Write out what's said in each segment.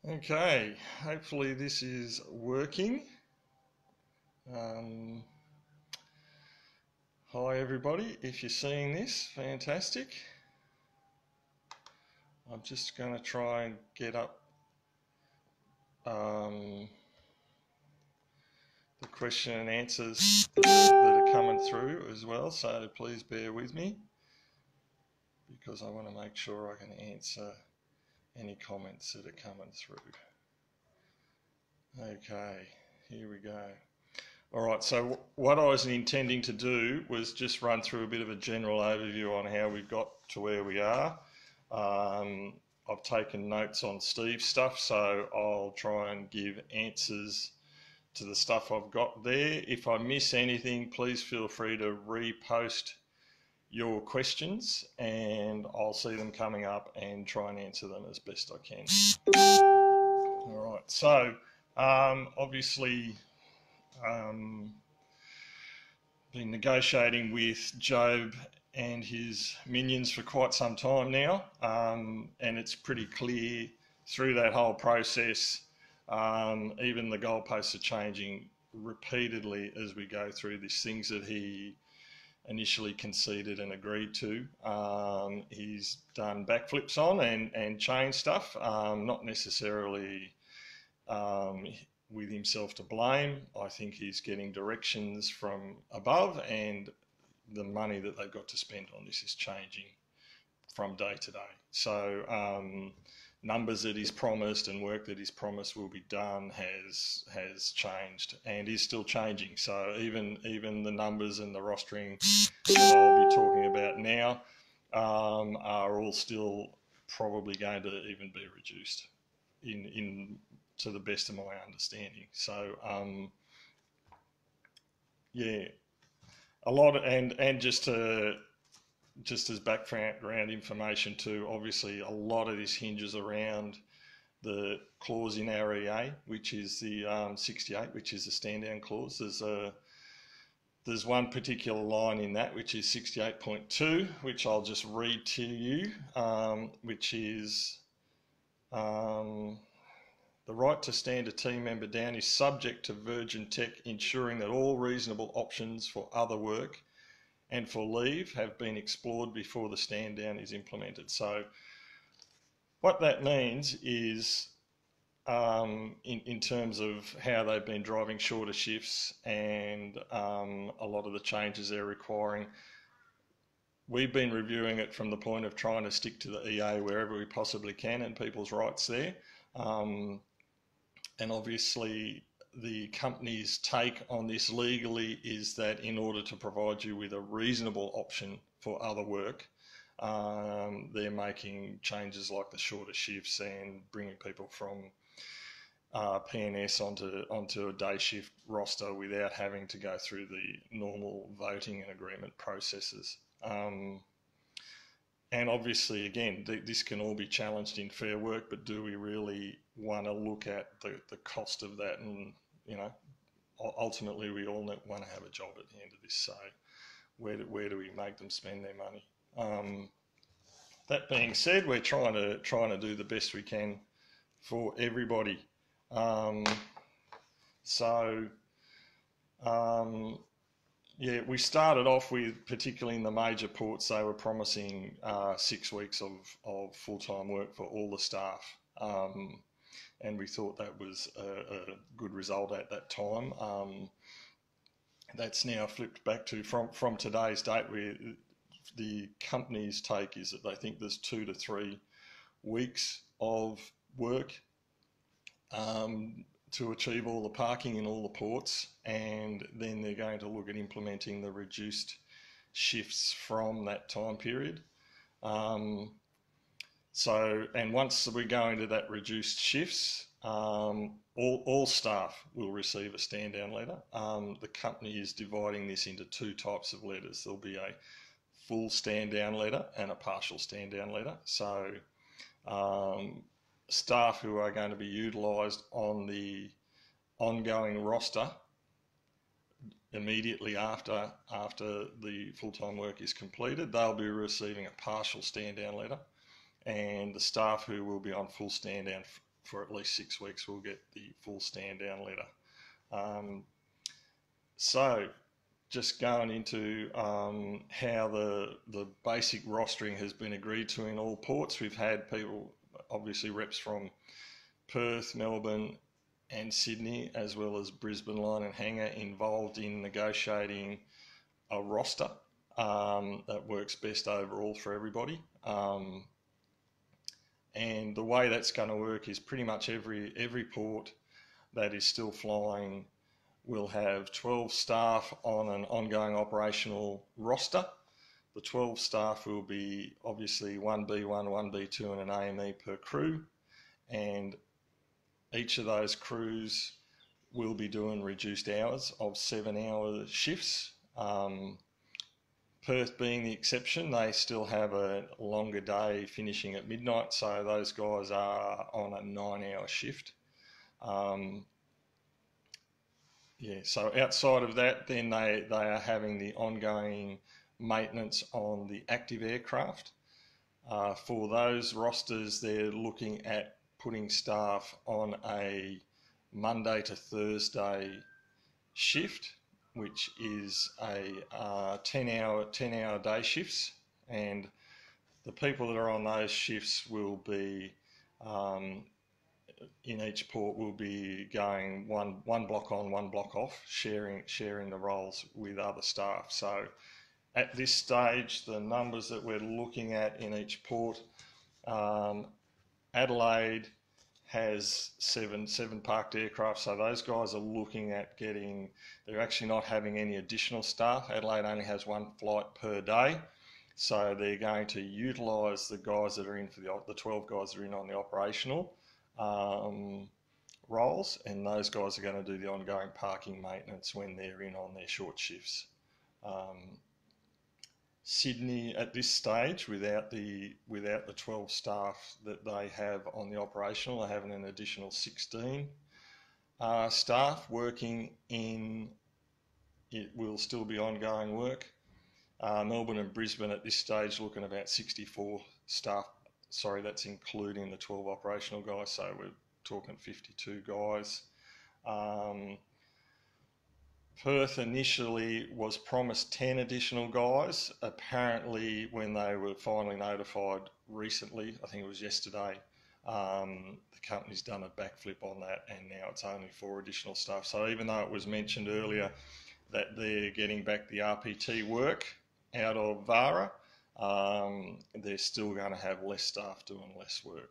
Okay, hopefully this is working. Hi everybody, if you're seeing this, fantastic. I'm just going to try and get up the question and answers that are coming through as well, so please bear with me because I want to make sure I can answer any comments that are coming through. Okay, here we go. All right, so what I was intending to do was just run through a bit of a general overview on how we've got to where we are. I've taken notes on Steve's stuff, so I'll try and give answers to the stuff I've got there. If I miss anything, please feel free to repost your questions and I'll see them coming up and try and answer them as best I can. All right, so obviously been negotiating with Job and his minions for quite some time now, and it's pretty clear through that whole process, even the goalposts are changing repeatedly as we go through this. Things that he initially conceded and agreed to, he's done backflips on and changed stuff, not necessarily with himself to blame. I think he's getting directions from above and the money that they've got to spend on this is changing from day to day. So numbers that he's promised and work that he's promised will be done has changed and is still changing. So even the numbers and the rostering that I'll be talking about now are all still probably going to even be reduced in to the best of my understanding. So yeah, a lot of, and just as background information too, obviously a lot of this hinges around the clause in our EA, which is the 68, which is the stand down clause. There's one particular line in that, which is 68.2, which I'll just read to you, which is the right to stand a team member down is subject to Virgin Tech ensuring that all reasonable options for other work and for leave have been explored before the stand down is implemented. So what that means is in terms of how they've been driving shorter shifts and a lot of the changes they're requiring, we've been reviewing it from the point of trying to stick to the EA wherever we possibly can and people's rights there. And obviously the company's take on this legally is that in order to provide you with a reasonable option for other work, they're making changes like the shorter shifts and bringing people from PNS onto a day shift roster without having to go through the normal voting and agreement processes. And obviously, again, this can all be challenged in Fair Work, but do we really want to look at the cost of that? And, you know, ultimately we all want to have a job at the end of this, so where do we make them spend their money? That being said, we're trying to do the best we can for everybody. Yeah, we started off with, particularly in the major ports, they were promising 6 weeks of full-time work for all the staff. And we thought that was a good result at that time. That's now flipped back to, from today's date, where the company's take is that they think there's 2 to 3 weeks of work to achieve all the parking in all the ports, and then they're going to look at implementing the reduced shifts from that time period. And once we go into that reduced shifts, all staff will receive a stand down letter. The company is dividing this into 2 types of letters. There'll be a full stand down letter and a partial stand down letter. So staff who are going to be utilised on the ongoing roster, immediately after the full-time work is completed, they'll be receiving a partial stand-down letter, and the staff who will be on full stand-down for at least 6 weeks will get the full stand-down letter. So just going into how the basic rostering has been agreed to in all ports. We've had people, obviously reps from Perth, Melbourne and Sydney, as well as Brisbane Line and Hangar, involved in negotiating a roster that works best overall for everybody. And the way that's going to work is pretty much every port that is still flying will have 12 staff on an ongoing operational roster. The 12 staff will be obviously 1B1, 1B2 and an AME per crew, and each of those crews will be doing reduced hours of 7-hour shifts. Perth being the exception, they still have a longer day finishing at midnight, so those guys are on a 9-hour shift. So outside of that, then they are having the ongoing maintenance on the active aircraft. For those rosters, they're looking at putting staff on a Monday to Thursday shift, which is a 10-hour day shifts, and the people that are on those shifts will be in each port will be going one block on, one block off, sharing the roles with other staff. So at this stage, the numbers that we're looking at in each port, Adelaide has seven parked aircraft, so those guys are looking at they're actually not having any additional staff. Adelaide only has 1 flight per day, so they're going to utilise the guys that are in for the 12 guys that are in on the operational roles, and those guys are going to do the ongoing parking maintenance when they're in on their short shifts. Sydney at this stage, without the 12 staff that they have on the operational, are having an additional 16 staff working in. It will still be ongoing work. Melbourne and Brisbane at this stage looking about 64 staff. Sorry, that's including the 12 operational guys, so we're talking 52 guys. Perth initially was promised 10 additional guys. Apparently, when they were finally notified recently, I think it was yesterday, the company's done a backflip on that, and now it's only 4 additional staff. So even though it was mentioned earlier that they're getting back the RPT work out of VARA, they're still going to have less staff doing less work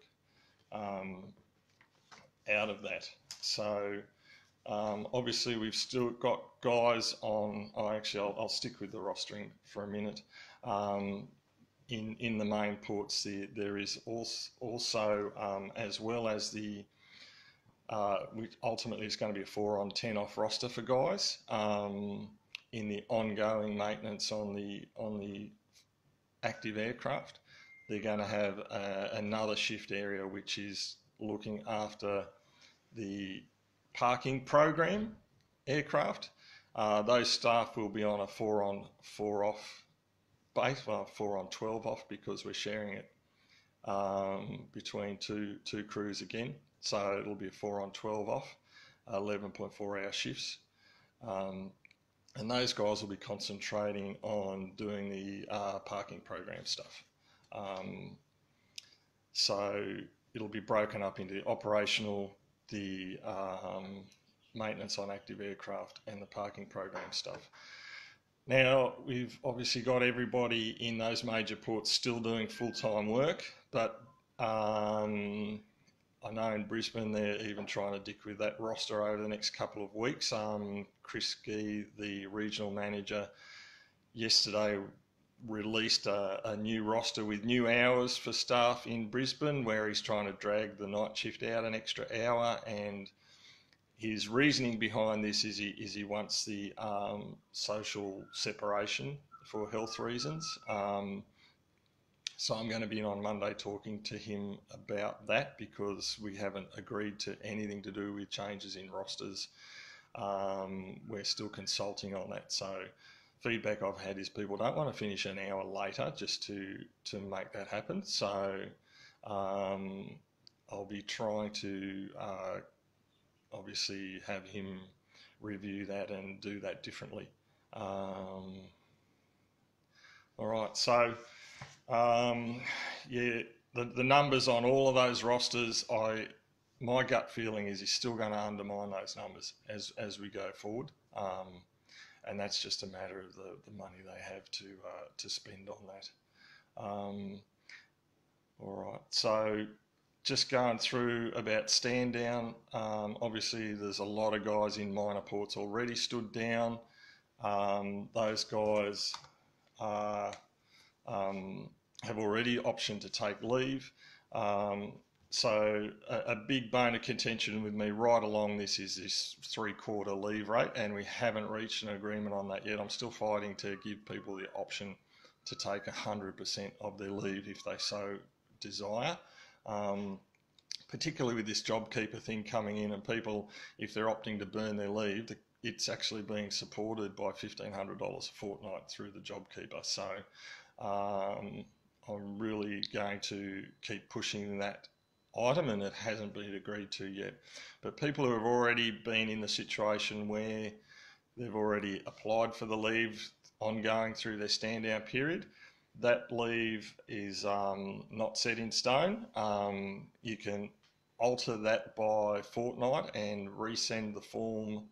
out of that. So obviously we've still got guys on. I'll stick with the rostering for a minute. In the main ports, there is also as well as which ultimately is going to be a 4-on-10 off roster for guys. In the ongoing maintenance on the active aircraft, they're going to have another shift area which is looking after the parking program aircraft. Those staff will be on a 4-on-4 off base, 4-on-12 off, because we're sharing it between two crews again. So it'll be a 4-on-12 off, 11.4-hour shifts. And those guys will be concentrating on doing the parking program stuff. So it'll be broken up into the operational, the maintenance on active aircraft, and the parking program stuff. Now, we've obviously got everybody in those major ports still doing full-time work, but I know in Brisbane they're even trying to dick with that roster over the next couple of weeks. Chris Gee, the regional manager, yesterday released a new roster with new hours for staff in Brisbane, where he's trying to drag the night shift out an extra hour, and his reasoning behind this is he wants the social separation for health reasons. So I'm going to be in on Monday talking to him about that, because we haven't agreed to anything to do with changes in rosters we're still consulting on that. So feedback I've had is people don't want to finish an hour later just to make that happen. So I'll be trying to obviously have him review that and do that differently. All right, so yeah, the numbers on all of those rosters, my gut feeling is he's still going to undermine those numbers as we go forward, and that's just a matter of the money they have to spend on that. All right, so just going through about stand down. Obviously, there's a lot of guys in minor ports already stood down. Those guys have already optioned to take leave. So a big bone of contention with me right along this is this 3/4 leave rate, and we haven't reached an agreement on that yet. I'm still fighting to give people the option to take 100% of their leave if they so desire. Particularly with this JobKeeper thing coming in, and people, if they're opting to burn their leave, it's actually being supported by $1,500 a fortnight through the JobKeeper. So I'm really going to keep pushing that item, and it hasn't been agreed to yet. But people who have already been in the situation where they've already applied for the leave ongoing through their stand down period, that leave is not set in stone. You can alter that by fortnight and resend the form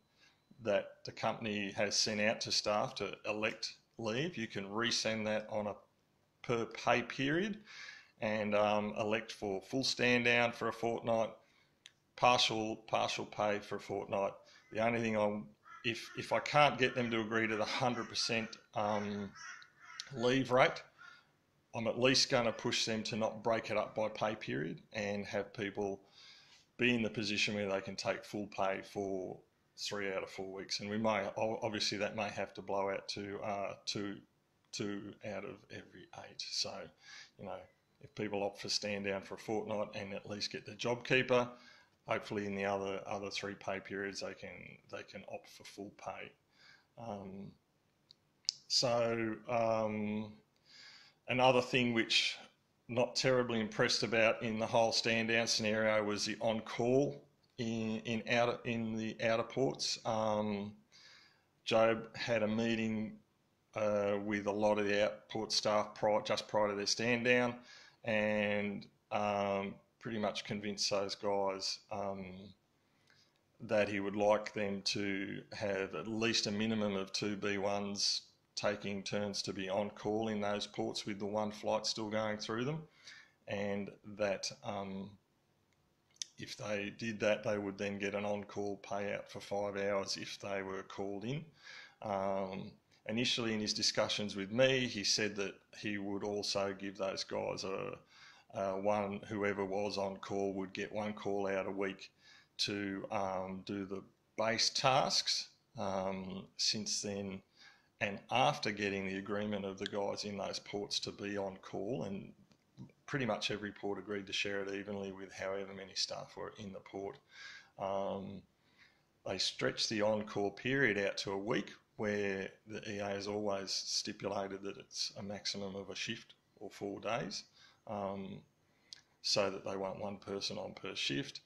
that the company has sent out to staff to elect leave. You can resend that on a per pay period and elect for full stand down for a fortnight, partial pay for a fortnight. The only thing if I can't get them to agree to the 100% leave rate, I'm at least going to push them to not break it up by pay period and have people be in the position where they can take full pay for 3 out of 4 weeks. And we may, obviously that may have to blow out to 2 out of every 8. So, you know, if people opt for stand down for a fortnight and at least get the JobKeeper, hopefully in the other 3 pay periods they can opt for full pay. Another thing which not terribly impressed about in the whole stand down scenario was the on call in the outer ports. Job had a meeting with a lot of the outport staff just prior to their stand down, and pretty much convinced those guys that he would like them to have at least a minimum of 2 B1s taking turns to be on call in those ports with the 1 flight still going through them, and that if they did that, they would then get an on-call payout for 5 hours if they were called in. Initially in his discussions with me, he said that he would also give those guys whoever was on call would get 1 call out a week to do the base tasks. Since then, and after getting the agreement of the guys in those ports to be on call, and pretty much every port agreed to share it evenly with however many staff were in the port, they stretched the on-call period out to a week, where the EA has always stipulated that it's a maximum of a shift or 4 days, so that they want 1 person on per shift,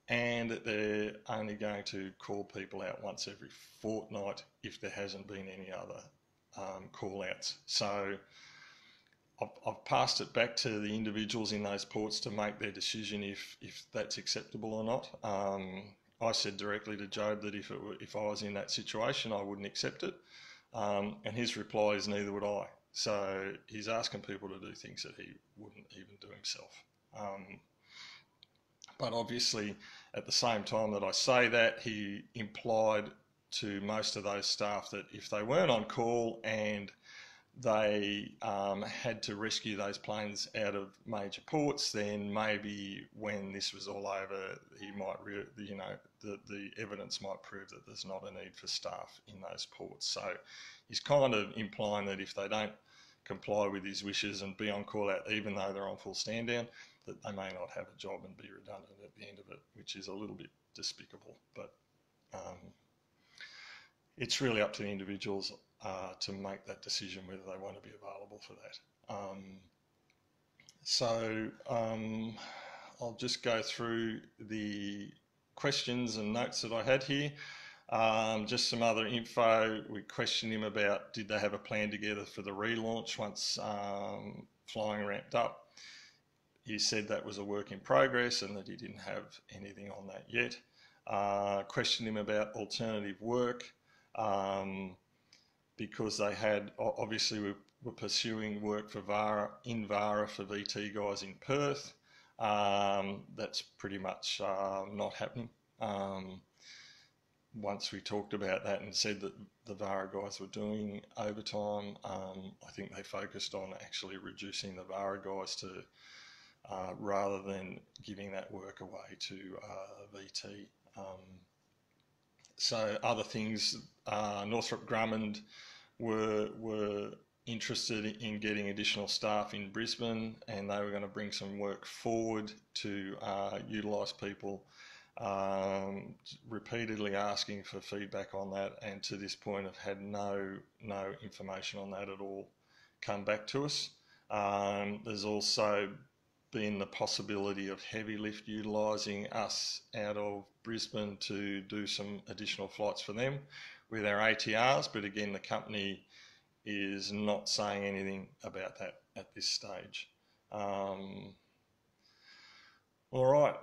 and that they're only going to call people out once every fortnight if there hasn't been any other call outs. So I've passed it back to the individuals in those ports to make their decision if that's acceptable or not. I said directly to Job that if I was in that situation, I wouldn't accept it, and his reply is neither would I. So he's asking people to do things that he wouldn't even do himself. But obviously, at the same time that I say that, he implied to most of those staff that if they weren't on call and they had to rescue those planes out of major ports, then maybe when this was all over, he might, the evidence might prove that there's not a need for staff in those ports. So he's kind of implying that if they don't comply with his wishes and be on call out, even though they're on full stand down, that they may not have a job and be redundant at the end of it, which is a little bit despicable. But it's really up to the individuals to make that decision whether they want to be available for that. I'll just go through the questions and notes that I had here. Just some other info. We questioned him about did they have a plan together for the relaunch once flying ramped up. He said that was a work in progress and that he didn't have anything on that yet. Questioned him about alternative work because they had, obviously we were pursuing work for VARA, in VARA for VT guys in Perth. That's pretty much not happening. Once we talked about that and said that the VARA guys were doing overtime, I think they focused on actually reducing the VARA guys to rather than giving that work away to VT. So other things, Northrop Grumman were interested in getting additional staff in Brisbane, and they were going to bring some work forward to utilise people. Repeatedly asking for feedback on that, and to this point have had no information on that at all come back to us. There's also been the possibility of heavy lift utilising us out of Brisbane to do some additional flights for them with our ATRs, but again the company is not saying anything about that at this stage. All right,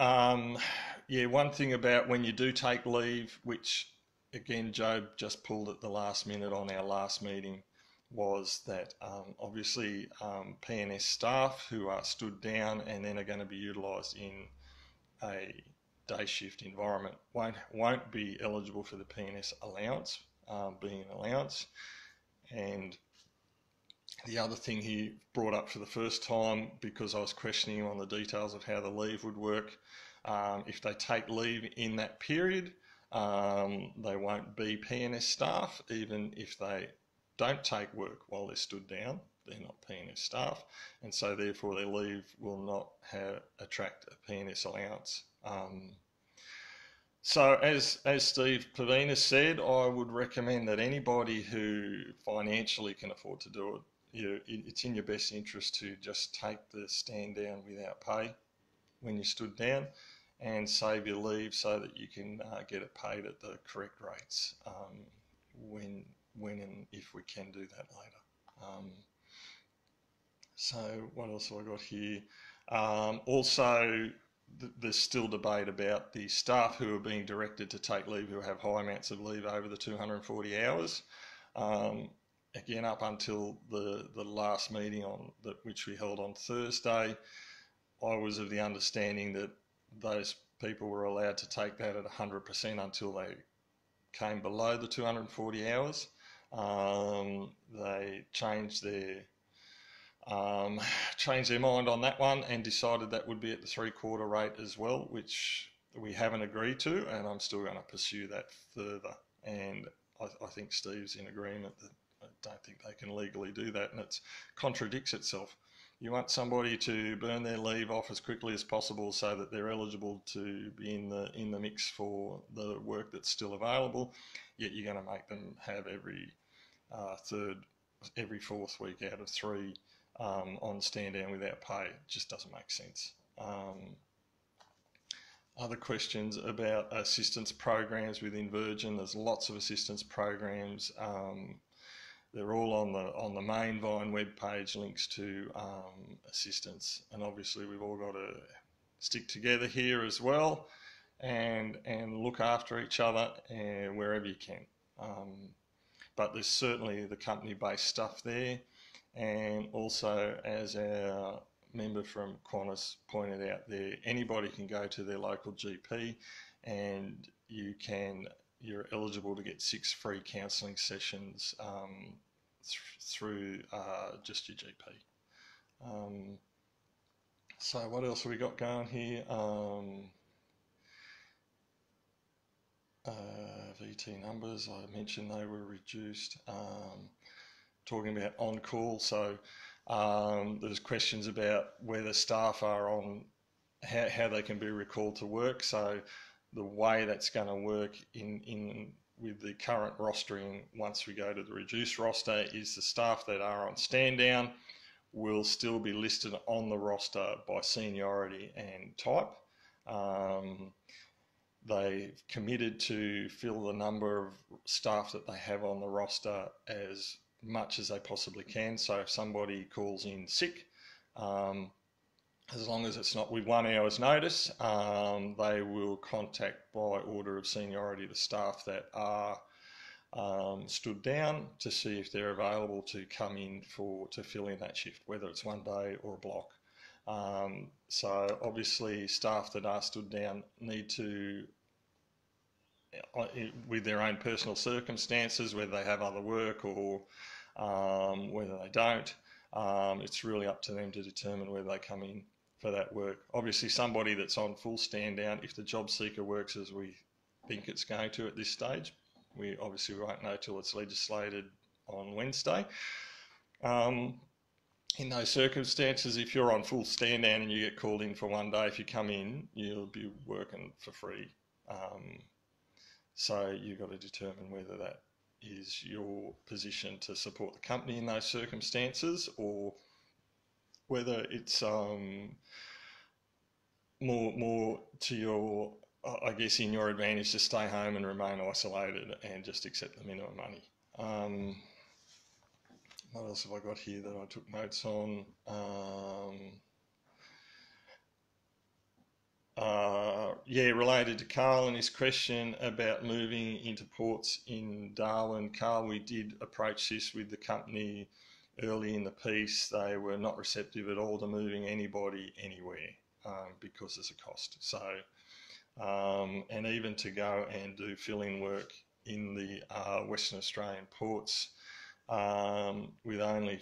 yeah, one thing about when you do take leave, which again Job just pulled at the last minute on our last meeting, was that obviously PNS staff who are stood down and then are going to be utilised in a day shift environment won't be eligible for the PNS allowance, being an allowance. And the other thing he brought up for the first time, because I was questioning him on the details of how the leave would work, if they take leave in that period, they won't be PNS staff, even if they don't take work while they're stood down. They're not PNS staff, and so therefore their leave will not attract a PNS allowance. So as Steve Pavinas said, I would recommend that anybody who financially can afford to do it, it's in your best interest to just take the stand down without pay when you stood down and save your leave so that you can get it paid at the correct rates when and if we can do that later. So what else have I got here? Also, there's still debate about the staff who are being directed to take leave who have high amounts of leave over the 240 hours. Again, up until the last meeting which we held on Thursday, I was of the understanding that those people were allowed to take that at 100% until they came below the 240 hours. They changed their mind on that one and decided that would be at the 3/4 rate as well, which we haven't agreed to, and I'm still going to pursue that further. And I think Steve's in agreement that I don't think they can legally do that, and it contradicts itself. You want somebody to burn their leave off as quickly as possible so that they're eligible to be in the mix for the work that's still available, yet you're going to make them have every fourth week out of 3 on stand down without pay. It just doesn't make sense. Other questions about assistance programs within Virgin. There's lots of assistance programs. They're all on the main Vine webpage, links to assistance, and obviously we've all got to stick together here as well and look after each other wherever you can. But there's certainly the company-based stuff there, and also, as our member from Qantas pointed out there, anybody can go to their local GP and you're eligible to get 6 free counselling sessions through just your GP. So what else have we got going here? VT numbers, I mentioned they were reduced. Talking about on-call, so there's questions about whether staff are on, how they can be recalled to work. So the way that's going to work in with the current rostering, once we go to the reduced roster, is the staff that are on stand down will still be listed on the roster by seniority and type. They've committed to fill the number of staff that they have on the roster as much as they possibly can. So if somebody calls in sick, as long as it's not with 1 hour's notice, they will contact by order of seniority the staff that are stood down to see if they're available to come in to fill in that shift, whether it's 1 day or a block. So obviously staff that are stood down need to, with their own personal circumstances, whether they have other work or whether they don't, it's really up to them to determine whether they come in for that work. Obviously somebody that's on full stand down, if the job seeker works as we think it's going to at this stage, we obviously won't know till it's legislated on Wednesday. In those circumstances, if you're on full stand down and you get called in for 1 day, if you come in, you'll be working for free. So you've got to determine whether that is your position to support the company in those circumstances, or whether it's more to your, I guess, in your advantage to stay home and remain isolated and just accept the minimum money. What else have I got here that I took notes on? Yeah, related to Carl and his question about moving into ports in Darwin. Carl, we did approach this with the company early in the piece. They were not receptive at all to moving anybody anywhere because there's a cost. So, and even to go and do fill-in work in the Western Australian ports with only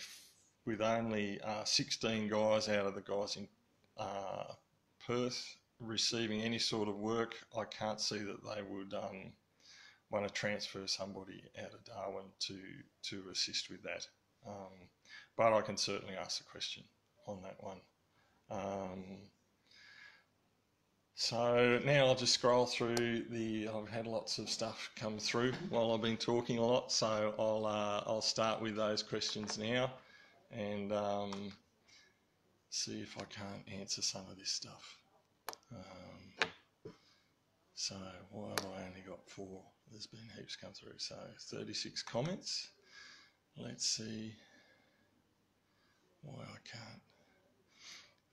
16 guys out of the guys in Perth receiving any sort of work, I can't see that they would want to transfer somebody out of Darwin to assist with that. But I can certainly ask the question on that one. So now I'll just scroll through I've had lots of stuff come through while I've been talking a lot, so I'll start with those questions now and see if I can't answer some of this stuff. So why have I only got 4? There's been heaps come through, so 36 comments. Let's see why I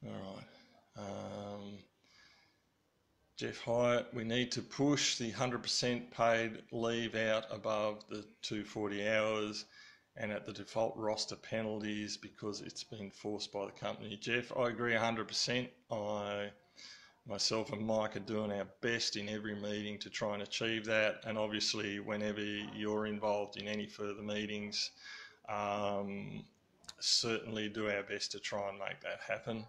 can't. All right. Jeff Hyatt, we need to push the 100% paid leave out above the 240 hours and at the default roster penalties because it's been forced by the company. Jeff, I agree 100%. Myself and Mike are doing our best in every meeting to try and achieve that, and obviously whenever you're involved in any further meetings, certainly do our best to try and make that happen.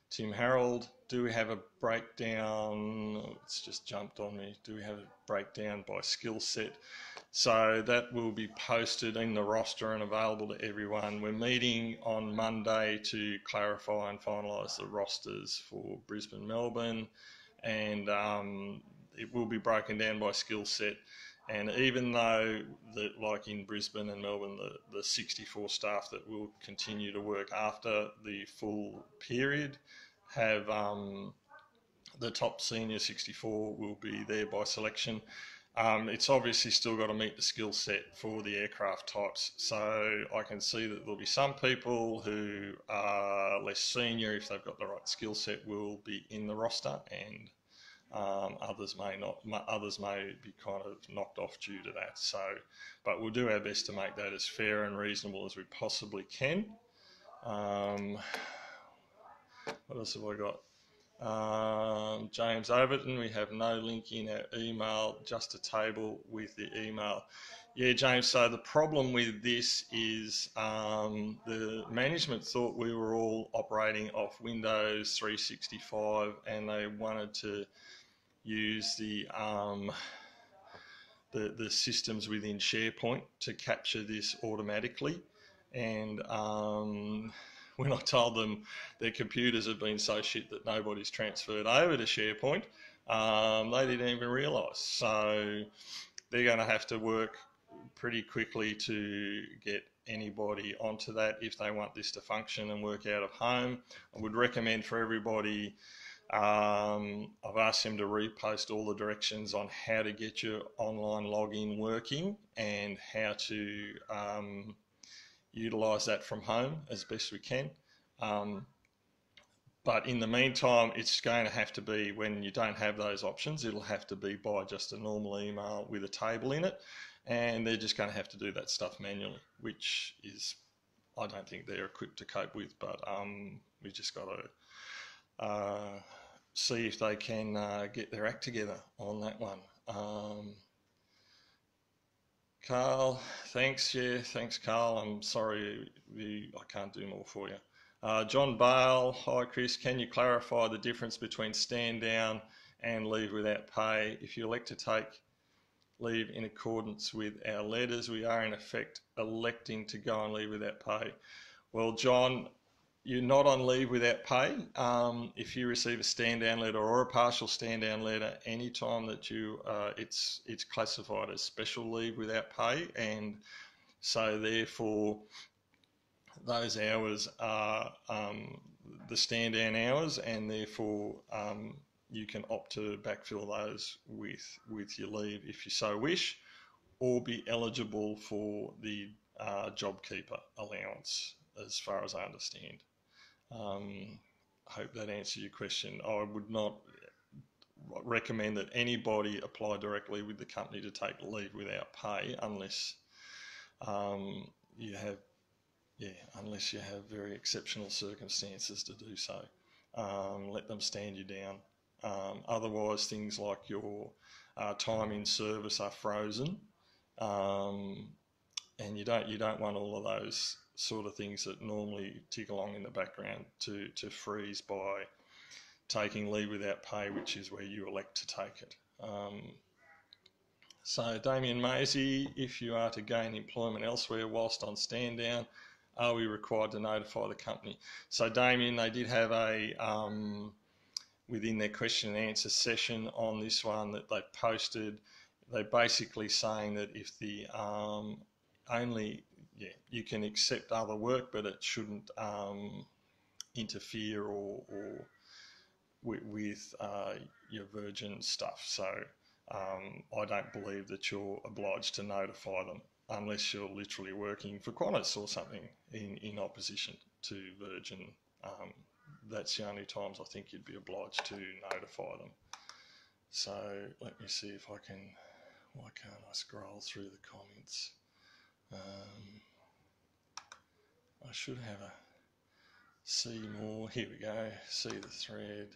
Tim Harold, do we have a breakdown? It's just jumped on me. Do we have a breakdown by skill set? So that will be posted in the roster and available to everyone. We're meeting on Monday to clarify and finalise the rosters for Brisbane, Melbourne, and it will be broken down by skill set. And even though, like in Brisbane and Melbourne, the 64 staff that will continue to work after the full period have the top senior 64 will be there by selection. It's obviously still got to meet the skill set for the aircraft types. So I can see that there'll be some people who are less senior, if they've got the right skill set, will be in the roster, and others may not. Others may be kind of knocked off due to that. So, but we'll do our best to make that as fair and reasonable as we possibly can. What else have I got? James Overton, we have no link in our email, just a table with the email. Yeah, James, so the problem with this is the management thought we were all operating off Windows 365 and they wanted to use the systems within SharePoint to capture this automatically. And when I told them their computers have been so shit that nobody's transferred over to SharePoint, they didn't even realise. So they're going to have to work pretty quickly to get anybody onto that if they want this to function and work out of home. I would recommend for everybody, I've asked them to repost all the directions on how to get your online login working and how to utilise that from home as best we can. But in the meantime, it's going to have to be, when you don't have those options, it'll have to be by just a normal email with a table in it, and they're just going to have to do that stuff manually, which is, I don't think they're equipped to cope with, but we just got to see if they can get their act together on that one. Carl, thanks. Yeah, thanks, Carl. I'm sorry I can't do more for you. John Bale, hi Chris, can you clarify the difference between stand down and leave without pay? If you elect to take leave in accordance with our letters, we are in effect electing to go on leave without pay. Well, John, you're not on leave without pay. If you receive a stand down letter or a partial stand down letter, anytime that you, it's classified as special leave without pay, and so therefore those hours are the stand down hours, and therefore you can opt to backfill those with your leave if you so wish, or be eligible for the JobKeeper allowance, as far as I understand. I hope that answers your question. I would not recommend that anybody apply directly with the company to take leave without pay unless you have very exceptional circumstances to do so. Let them stand you down. Otherwise, things like your time in service are frozen, and you don't want all of those sort of things that normally tick along in the background to freeze by taking leave without pay, which is where you elect to take it. So Damien Maisie, if you are to gain employment elsewhere whilst on stand down, are we required to notify the company? So Damien, they did have a, within their question and answer session on this one that they posted, they're basically saying that if the you can accept other work, but it shouldn't interfere or with your Virgin stuff. So I don't believe that you're obliged to notify them unless you're literally working for Qantas or something in opposition to Virgin. That's the only times I think you'd be obliged to notify them. So let me see if I can, why can't I scroll through the comments? I should have a see more. Here we go, see the thread.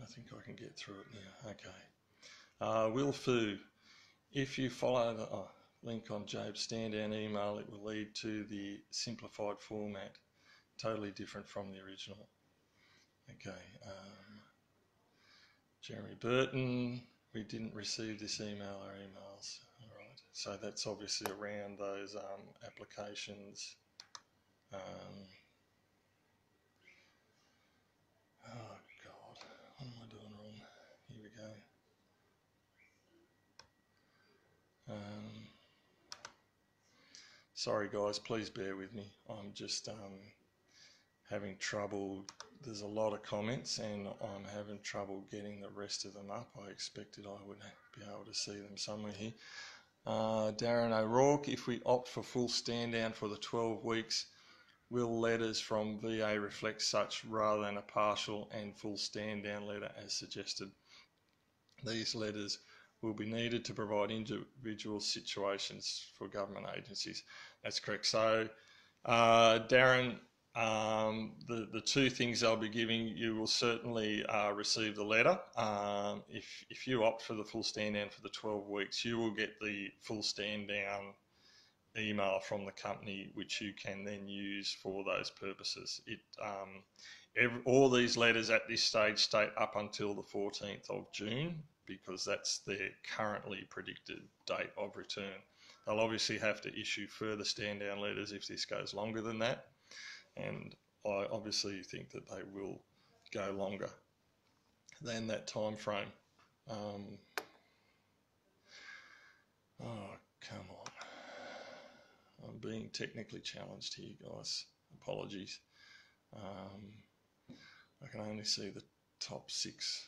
I think I can get through it now. Okay. Will Fu, if you follow the link on Job's stand down email, it will lead to the simplified format, totally different from the original. Okay. Jeremy Burton, we didn't receive this email or emails. All right. So that's obviously around those applications. Oh God, what am I doing wrong? Here we go. Sorry guys, please bear with me. I'm just having trouble. There's a lot of comments and I'm having trouble getting the rest of them up. I expected I would be able to see them somewhere here. Darren O'Rourke, if we opt for full stand down for the 12 weeks, will letters from VA reflect such rather than a partial and full stand down letter as suggested? These letters will be needed to provide individual situations for government agencies. That's correct. So, Darren, the two things I'll be giving, you will certainly receive the letter. If you opt for the full stand down for the 12 weeks, you will get the full stand down email from the company, which you can then use for those purposes. All these letters at this stage state up until the 14th of June, because that's their currently predicted date of return. They'll obviously have to issue further stand down letters if this goes longer than that, and I obviously think that they will go longer than that time frame. Oh, come on. I'm being technically challenged here, guys. Apologies. I can only see the top 6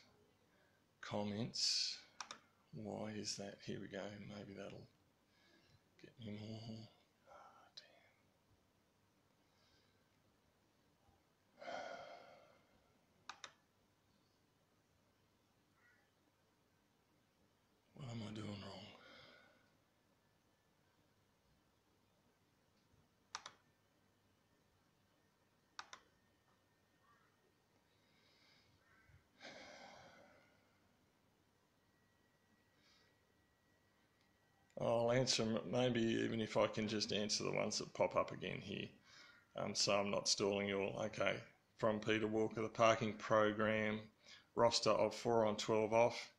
comments. Why is that? Here we go. Maybe that'll get me more. Oh, damn. What am I doing wrong? I'll answer, maybe even if I can just answer the ones that pop up again here, so I'm not stalling you all. Okay, from Peter Walker, the parking program roster of 4 on 12 off,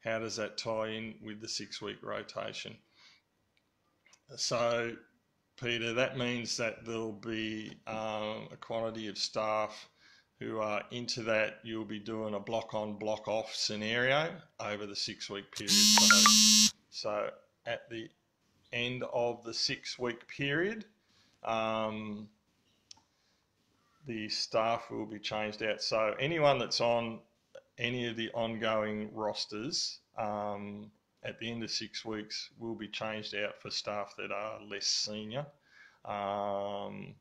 how does that tie in with the 6-week rotation? So Peter, that means that there'll be a quantity of staff who are into that. You'll be doing a block on block off scenario over the 6-week period. So at the end of the 6-week period, the staff will be changed out. So anyone that's on any of the ongoing rosters at the end of 6 weeks will be changed out for staff that are less senior. I'm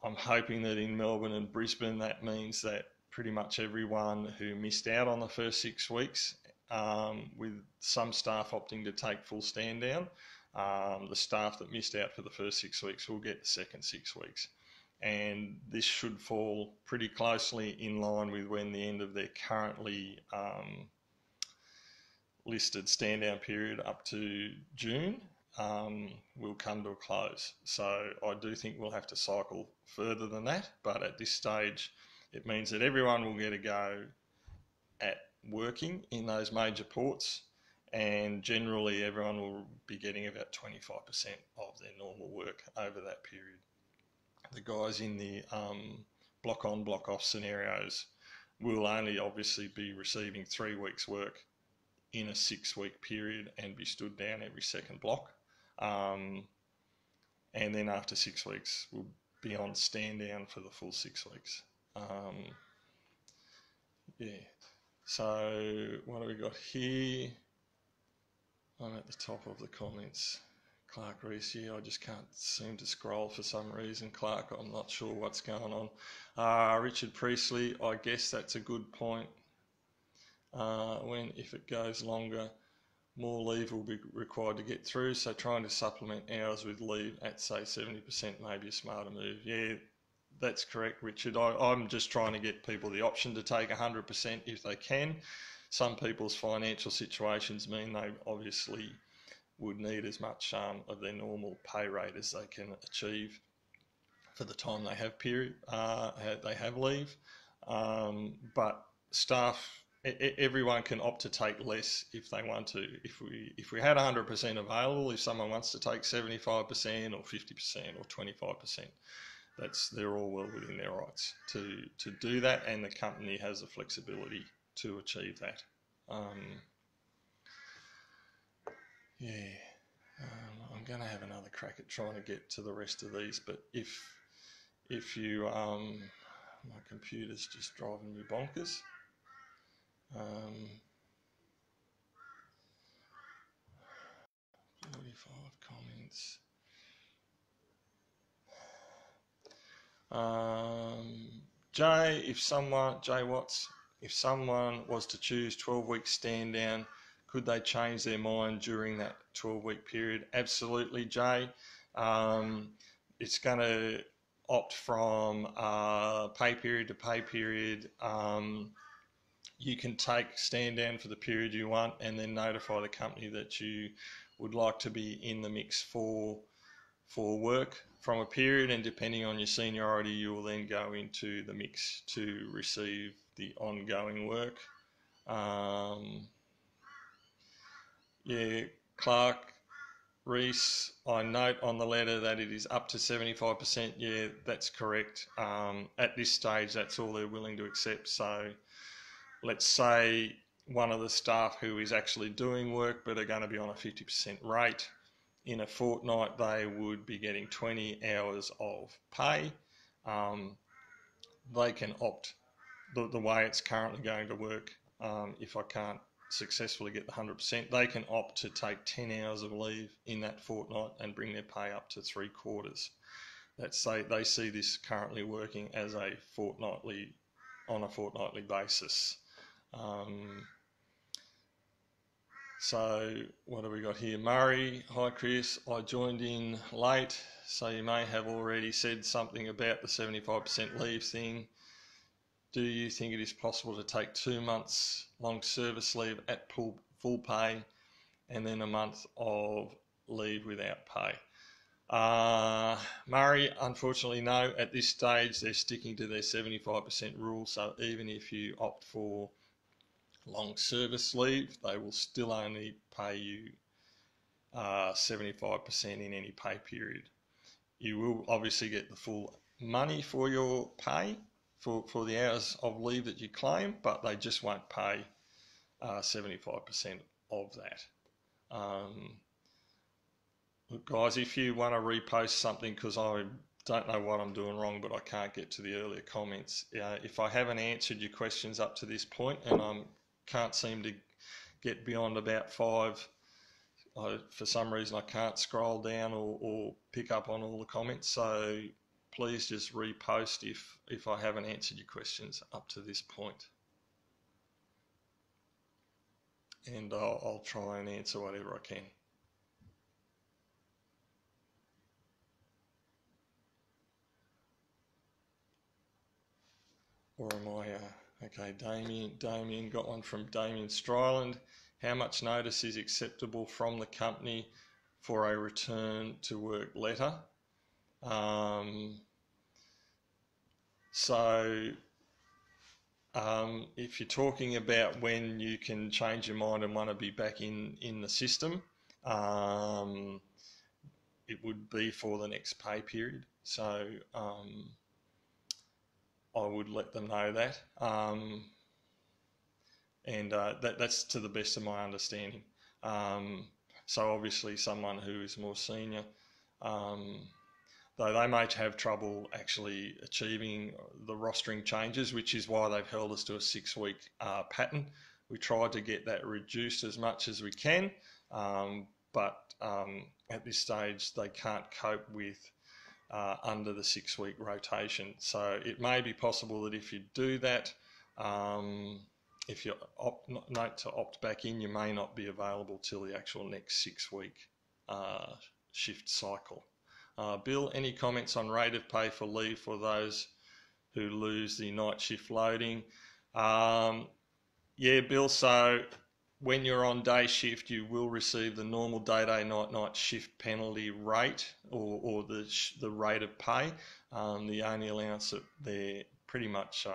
hoping that in Melbourne and Brisbane that means that pretty much everyone who missed out on the first 6 weeks, with some staff opting to take full stand down, the staff that missed out for the first 6 weeks will get the second 6 weeks. And this should fall pretty closely in line with when the end of their currently listed stand down period up to June will come to a close. So I do think we'll have to cycle further than that, but at this stage it means that everyone will get a go at working in those major ports, and generally everyone will be getting about 25% of their normal work over that period. The guys in the block on block off scenarios will only obviously be receiving 3 weeks work in a 6-week period and be stood down every second block, and then after 6 weeks we'll be on stand down for the full 6 weeks. Yeah, so what have we got here? I'm at the top of the comments. Clark Reese, yeah, I just can't seem to scroll for some reason. Clark, I'm not sure what's going on. Richard Priestley, I guess that's a good point. If it goes longer, more leave will be required to get through, so trying to supplement hours with leave at say 70% may be a smarter move. Yeah, that's correct, Richard. I'm just trying to get people the option to take 100% if they can. Some people's financial situations mean they obviously would need as much of their normal pay rate as they can achieve for the time they have leave. But staff, everyone can opt to take less if they want to. If we had 100% available, if someone wants to take 75% or 50% or 25%, they're all well within their rights to do that, and the company has the flexibility to achieve that. I'm going to have another crack at trying to get to the rest of these, but if you my computer's just driving me bonkers. 45 comments. Jay Watts, if someone was to choose 12-week stand down, could they change their mind during that 12-week period? Absolutely, Jay. It's going to opt from pay period to pay period. You can take stand down for the period you want and then notify the company that you would like to be in the mix for work from a period, and depending on your seniority you will then go into the mix to receive the ongoing work. Yeah, Clark, Reese, I note on the letter that it is up to 75%. Yeah, that's correct. At this stage, that's all they're willing to accept. So let's say one of the staff who is actually doing work but are going to be on a 50% rate, in a fortnight they would be getting 20 hours of pay. They can opt, the way it's currently going to work, if I can't successfully get the 100%, they can opt to take 10 hours of leave in that fortnight and bring their pay up to 3/4. They see this currently working as on a fortnightly basis. So what have we got here? Murray, hi Chris, I joined in late, so you may have already said something about the 75% leave thing. Do you think it is possible to take 2 months long service leave at full pay and then a month of leave without pay? Murray, unfortunately no, at this stage they're sticking to their 75% rule, so even if you opt for long service leave, they will still only pay you 75% in any pay period. You will obviously get the full money for your pay for the hours of leave that you claim, but they just won't pay 75% of that. Look guys, if you want to repost something, because I don't know what I'm doing wrong, but I can't get to the earlier comments. If I haven't answered your questions up to this point and I can't seem to get beyond about 5, for some reason I can't scroll down or pick up on all the comments, so please just repost if I haven't answered your questions up to this point. And I'll try and answer whatever I can. Or am I, okay, Damien got one from Damien Stryland. How much notice is acceptable from the company for a return to work letter? If you're talking about when you can change your mind and want to be back in the system, it would be for the next pay period. So I would let them know that. That's to the best of my understanding. So obviously someone who is more senior, though they may have trouble actually achieving the rostering changes, which is why they've held us to a 6-week pattern. We tried to get that reduced as much as we can, but at this stage they can't cope with under the 6-week rotation. So it may be possible that if you do that, if you note to opt back in, you may not be available till the actual next 6-week shift cycle. Bill, any comments on rate of pay for leave for those who lose the night shift loading? Yeah, Bill, so when you're on day shift, you will receive the normal day, night shift penalty rate or the rate of pay. The only allowance that they're pretty much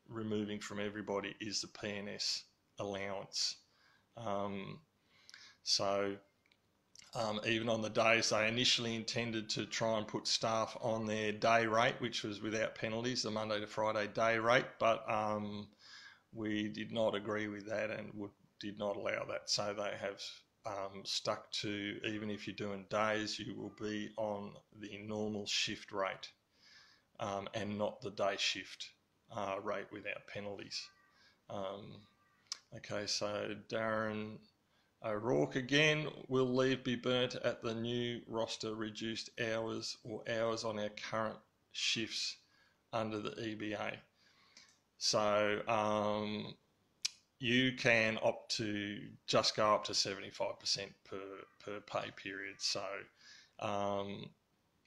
removing from everybody is the PNS allowance. Even on the days they initially intended to try and put staff on their day rate, which was without penalties, the Monday to Friday day rate, but we did not agree with that and did not allow that. So they have stuck to, even if you're doing days, you will be on the normal shift rate and not the day shift rate without penalties. Okay, so Darren O'Rourke again, will leave be burnt at the new roster reduced hours or hours on our current shifts under the EBA? So you can opt to just go up to 75% per pay period. So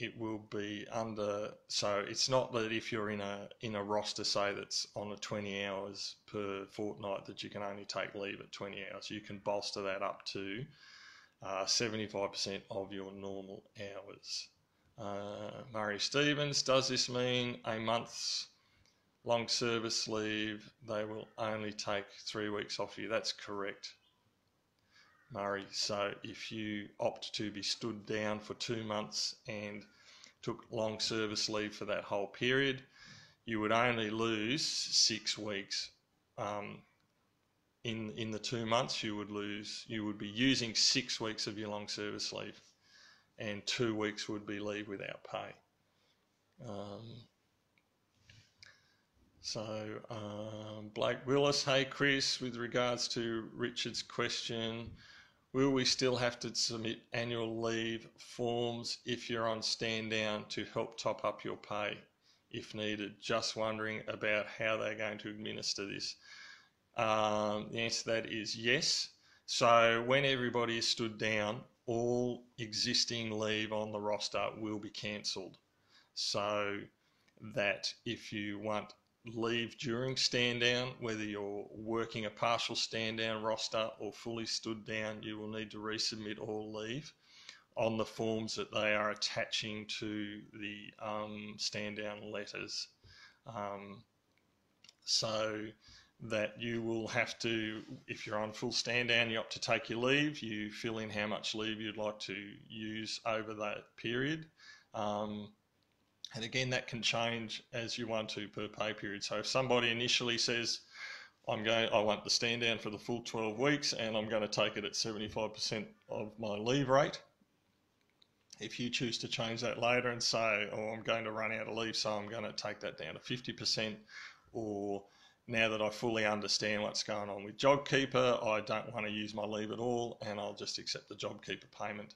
it will be under, so it's not that if you're in a roster, say that's on a 20 hours per fortnight, that you can only take leave at 20 hours. You can bolster that up to 75% of your normal hours. Murray Stevens, does this mean a month's long service leave, they will only take 3 weeks off you? That's correct. Murray. So if you opt to be stood down for 2 months and took long service leave for that whole period, you would only lose 6 weeks. In the 2 months, you would be using 6 weeks of your long service leave, and 2 weeks would be leave without pay. Blake Willis, hey Chris, with regards to Richard's question, will we still have to submit annual leave forms if you're on stand down to help top up your pay if needed? Just wondering about how they're going to administer this. The answer to that is yes. So when everybody is stood down, all existing leave on the roster will be cancelled. So that if you want leave during stand down, whether you're working a partial stand down roster or fully stood down, you will need to resubmit all leave on the forms that they are attaching to the stand down letters. So that you will have to, if you're on full stand down, you opt to take your leave, you fill in how much leave you'd like to use over that period. And again, that can change as you want to per pay period. So if somebody initially says, I want the stand down for the full 12 weeks and I'm going to take it at 75% of my leave rate, if you choose to change that later and say, oh, I'm going to run out of leave, so I'm going to take that down to 50%, or now that I fully understand what's going on with JobKeeper, I don't want to use my leave at all and I'll just accept the JobKeeper payment,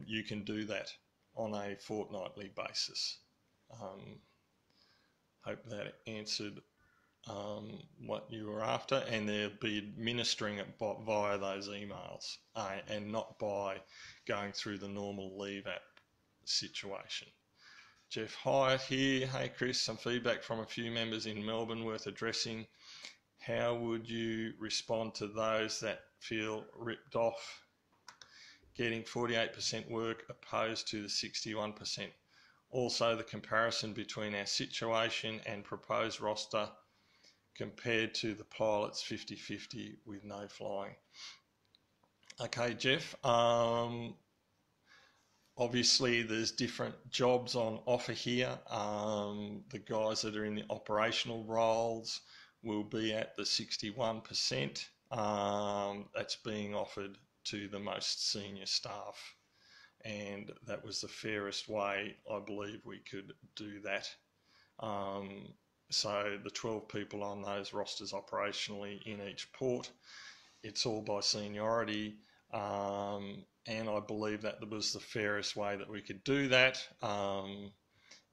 you can do that on a fortnightly basis. Hope that answered what you were after, and they'll be administering it via those emails and not by going through the normal leave app situation. Jeff Hyatt here. Hey Chris, some feedback from a few members in Melbourne worth addressing. How would you respond to those that feel ripped off getting 48% work opposed to the 61%? Also, the comparison between our situation and proposed roster compared to the pilots 50-50 with no flying. Okay, Jeff, obviously there's different jobs on offer here. The guys that are in the operational roles will be at the 61%. That's being offered to the most senior staff, and that was the fairest way I believe we could do that. So the 12 people on those rosters operationally in each port, it's all by seniority, and I believe that was the fairest way that we could do that,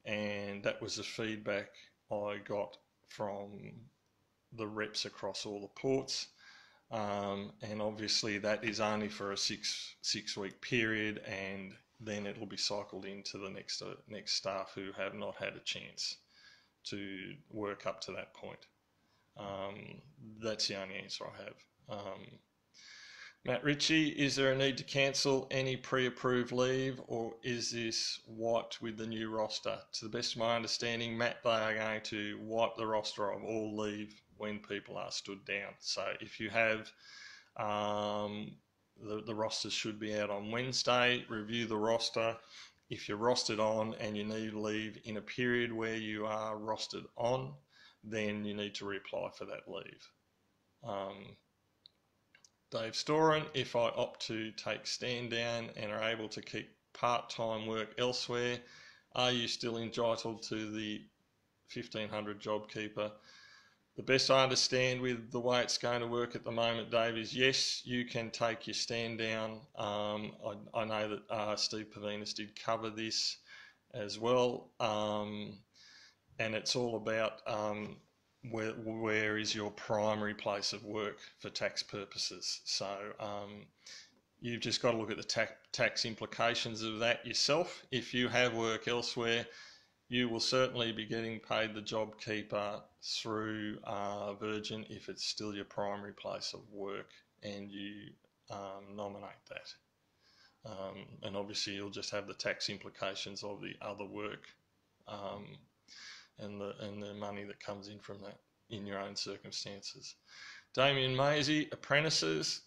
and that was the feedback I got from the reps across all the ports. And obviously that is only for a six week period, and then it will be cycled into the next staff who have not had a chance to work up to that point. That's the only answer I have. Matt Ritchie, is there a need to cancel any pre-approved leave, or is this wiped with the new roster? To the best of my understanding, Matt, they are going to wipe the roster of all leave when people are stood down. So if you have, the rosters should be out on Wednesday, review the roster. If you're rostered on and you need leave in a period where you are rostered on, then you need to reapply for that leave. Dave Storen, if I opt to take stand down and are able to keep part-time work elsewhere, are you still entitled to the 1500 JobKeeper? The best I understand with the way it's going to work at the moment, Dave, is yes, you can take your stand down. I know that Steve Pavinas did cover this as well, and it's all about where is your primary place of work for tax purposes. So you've just got to look at the tax implications of that yourself. If you have work elsewhere, you will certainly be getting paid the JobKeeper through Virgin if it's still your primary place of work and you nominate that. And obviously you'll just have the tax implications of the other work and the money that comes in from that in your own circumstances. Damien Maisie, apprentices.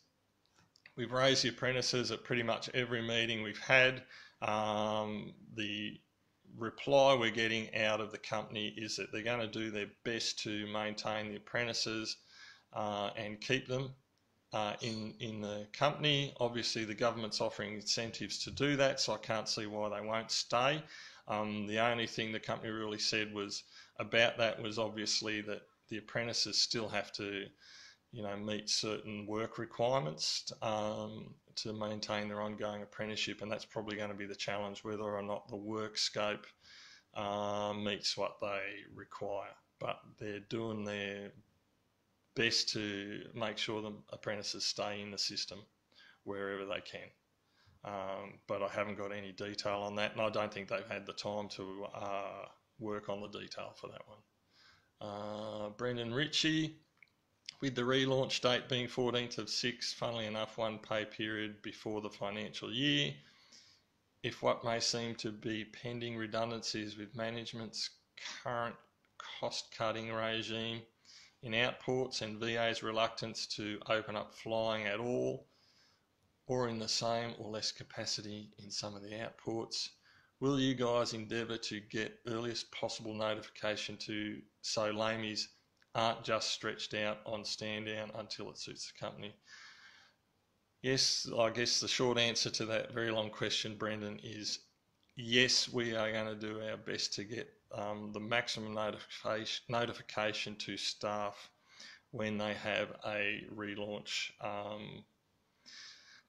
We've raised the apprentices at pretty much every meeting we've had. The reply we're getting out of the company is that they're going to do their best to maintain the apprentices and keep them in the company. Obviously, the government's offering incentives to do that, so I can't see why they won't stay. The only thing the company really said was about that was obviously that the apprentices still have to, meet certain work requirements to maintain their ongoing apprenticeship, and that's probably going to be the challenge, whether or not the work scope meets what they require. But they're doing their best to make sure the apprentices stay in the system wherever they can. But I haven't got any detail on that, and I don't think they've had the time to work on the detail for that one. Brendan Ritchie, with the relaunch date being 14th of 6th, funnily enough, one pay period before the financial year, if what may seem to be pending redundancies with management's current cost-cutting regime in outports and VA's reluctance to open up flying at all, or in the same or less capacity in some of the outports, will you guys endeavour to get earliest possible notification so lamies aren't just stretched out on stand down until it suits the company? Yes, I guess the short answer to that very long question, Brendan, is yes, we are going to do our best to get the maximum notification to staff when they have a relaunch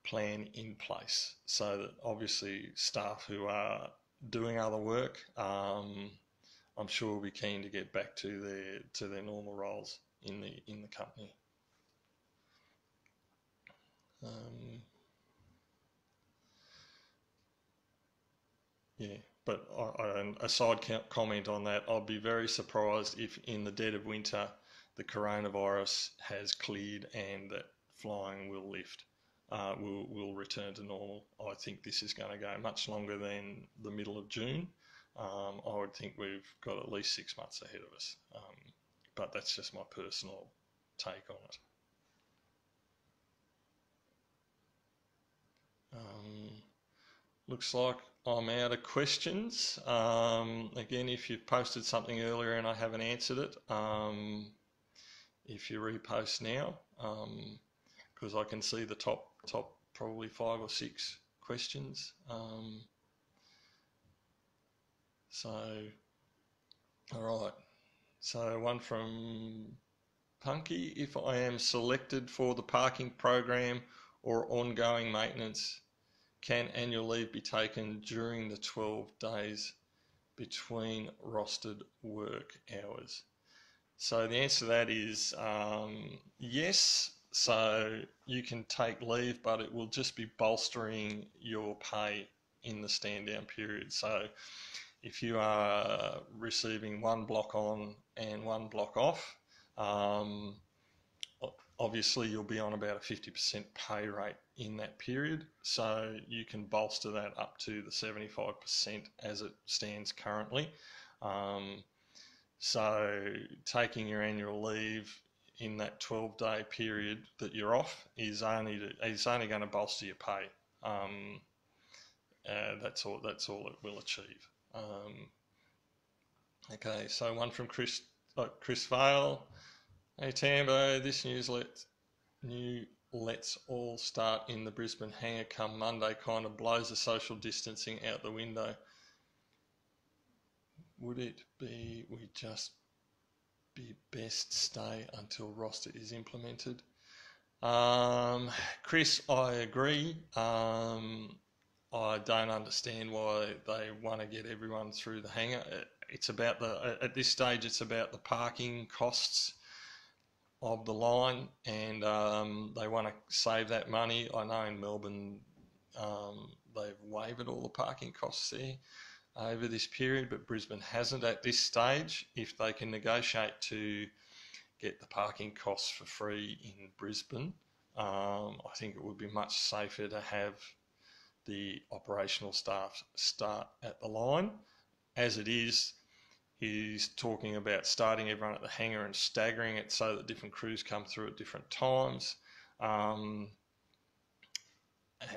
plan in place, so that obviously staff who are doing other work, I'm sure will be keen to get back to their normal roles in the company. Yeah, but a side comment on that, I'll be very surprised if in the dead of winter the coronavirus has cleared and that flying will lift, will return to normal. I think this is going to go much longer than the middle of June. I would think we've got at least 6 months ahead of us, but that's just my personal take on it. Looks like I'm out of questions. Again, if you've posted something earlier and I haven't answered it, if you repost now, because I can see the top probably 5 or 6 questions. All right. So one from Punky: if I am selected for the parking program or ongoing maintenance, can annual leave be taken during the 12 days between rostered work hours? So the answer to that is yes. So you can take leave, but it will just be bolstering your pay in the stand down period. So if you are receiving one block on and one block off, obviously you'll be on about a 50% pay rate in that period, so you can bolster that up to the 75% as it stands currently. So taking your annual leave in that 12-day period that you're off is only going to bolster your pay. That's all it will achieve. Okay, so one from Chris Vale. Hey Tambo, this news let's all start in the Brisbane hangar come Monday kind of blows the social distancing out the window. Would it be we just be best stay until roster is implemented? Chris, I agree. I don't understand why they want to get everyone through the hangar. It's about at this stage it's about the parking costs of the line, and they want to save that money. I know in Melbourne they've waived all the parking costs there over this period, but Brisbane hasn't at this stage. If they can negotiate to get the parking costs for free in Brisbane, I think it would be much safer to have the operational staff start at the line. As it is, he's talking about starting everyone at the hangar and staggering it so that different crews come through at different times.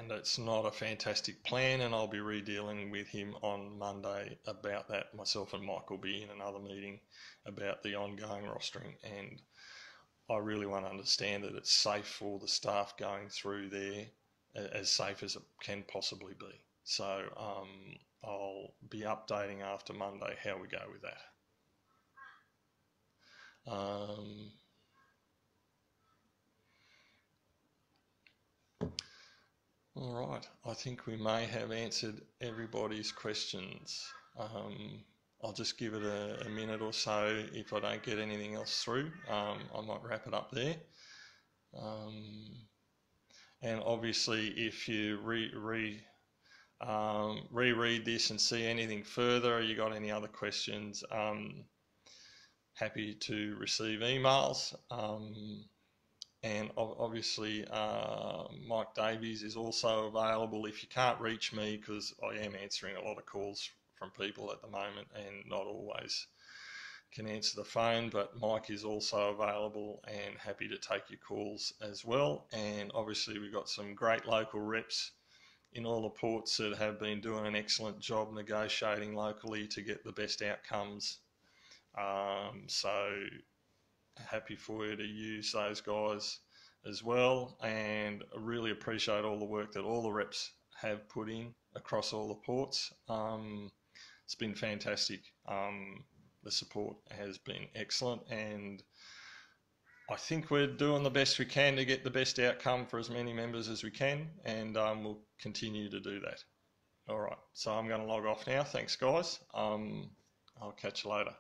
and it's not a fantastic plan, and I'll be re-dealing with him on Monday about that. Myself and Mike will be in another meeting about the ongoing rostering, and I really want to understand that it's safe for the staff going through there, as safe as it can possibly be. So I'll be updating after Monday how we go with that. All right, I think we may have answered everybody's questions. I'll just give it a minute or so. If I don't get anything else through, I might wrap it up there. And obviously, if you reread this and see anything further, or you got any other questions, happy to receive emails. And obviously Mike Davies is also available if you can't reach me, because I am answering a lot of calls from people at the moment and not always can answer the phone, but Mike is also available and happy to take your calls as well. And obviously we've got some great local reps in all the ports that have been doing an excellent job negotiating locally to get the best outcomes. So happy for you to use those guys as well, and I really appreciate all the work that all the reps have put in across all the ports. It's been fantastic. The support has been excellent, and I think we're doing the best we can to get the best outcome for as many members as we can, and we'll continue to do that. All right, so I'm going to log off now. Thanks, guys. I'll catch you later.